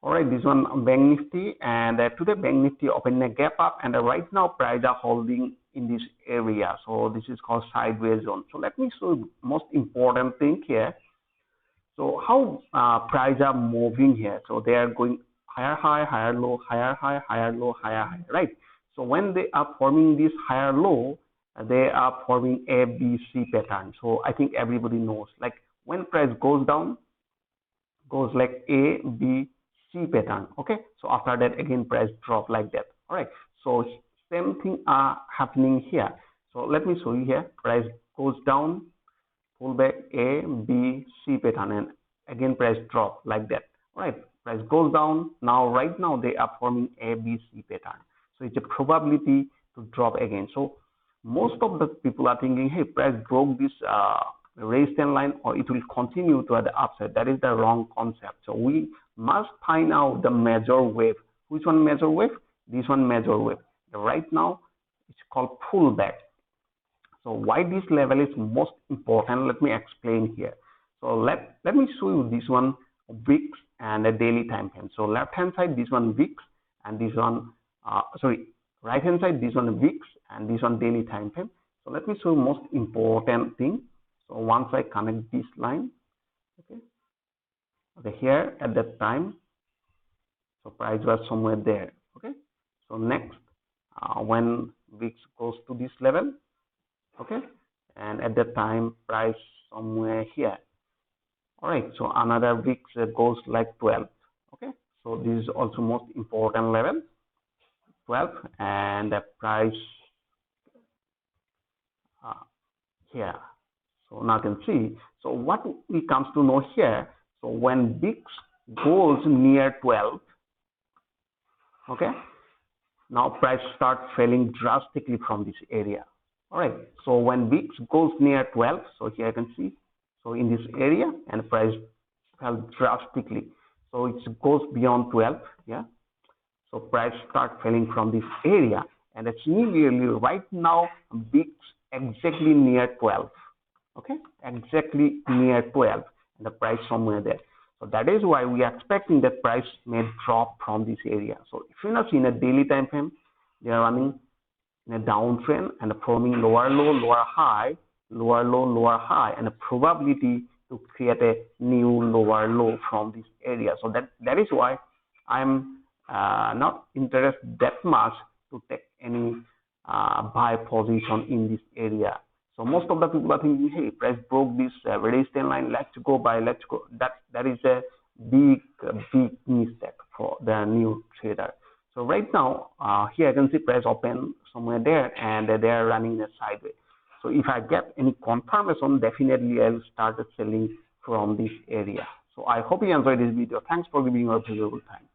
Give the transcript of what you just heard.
All right, this one Bank Nifty, and today Bank Nifty opened a gap up, and right now price are holding in this area. So this is called sideways zone. So let me show you most important thing here. So how price are moving here? So they are going higher high, higher low, higher high, higher low, higher high, right? So when they are forming this higher low, they are forming A, B, C pattern. So I think everybody knows, like when price goes down, goes like A, B, C pattern. Okay, so after that again price drop like that. All right, so same thing are happening here. So let me show you here. Price goes down, pull back A, B, C pattern, and again price drop like that. All right, price goes down. Now right now they are forming A, B, C pattern. So it's a probability to drop again. So most of the people are thinking, hey, price broke this resistance line, or it will continue to the upside. That is the wrong concept. So we must find out the major wave. Which one major wave? This one major wave. Right now it's called pullback. So why this level is most important, let me explain here. So let me show you this one weeks and a daily time frame. So left hand side this one weeks, and this one right hand side this one weeks, and this one daily time frame. So let me show you most important thing. So once I connect this line, okay, here at that time, so price was somewhere there. Okay, so next when VIX goes to this level, okay, and at that time price somewhere here. All right, so another VIX goes like 12. Okay, so this is also most important level, 12, and the price here. So now you can see. So what we comes to know here. So when VIX goes near 12, okay, now price starts falling drastically from this area. All right. So when VIX goes near 12, so here you can see. So in this area, and price fell drastically. So it goes beyond 12. Yeah. So price start falling from this area, and it's nearly right now VIX exactly near 12. Okay, exactly near 12, and the price somewhere there. So that is why we are expecting that price may drop from this area. So if you not see in a daily time frame, they are running in a downtrend and forming lower low, lower high, lower low, lower high, and a probability to create a new lower low from this area. So that is why I'm not interested that much to take any buy position in this area. So most of the people are thinking, hey, price broke this resistance line, let's go buy, let's go. That is a big mistake for the new trader. So right now, here I can see price open somewhere there, and they are running a sideways. So if I get any confirmation, definitely I'll start selling from this area. So I hope you enjoyed this video. Thanks for giving your valuable time.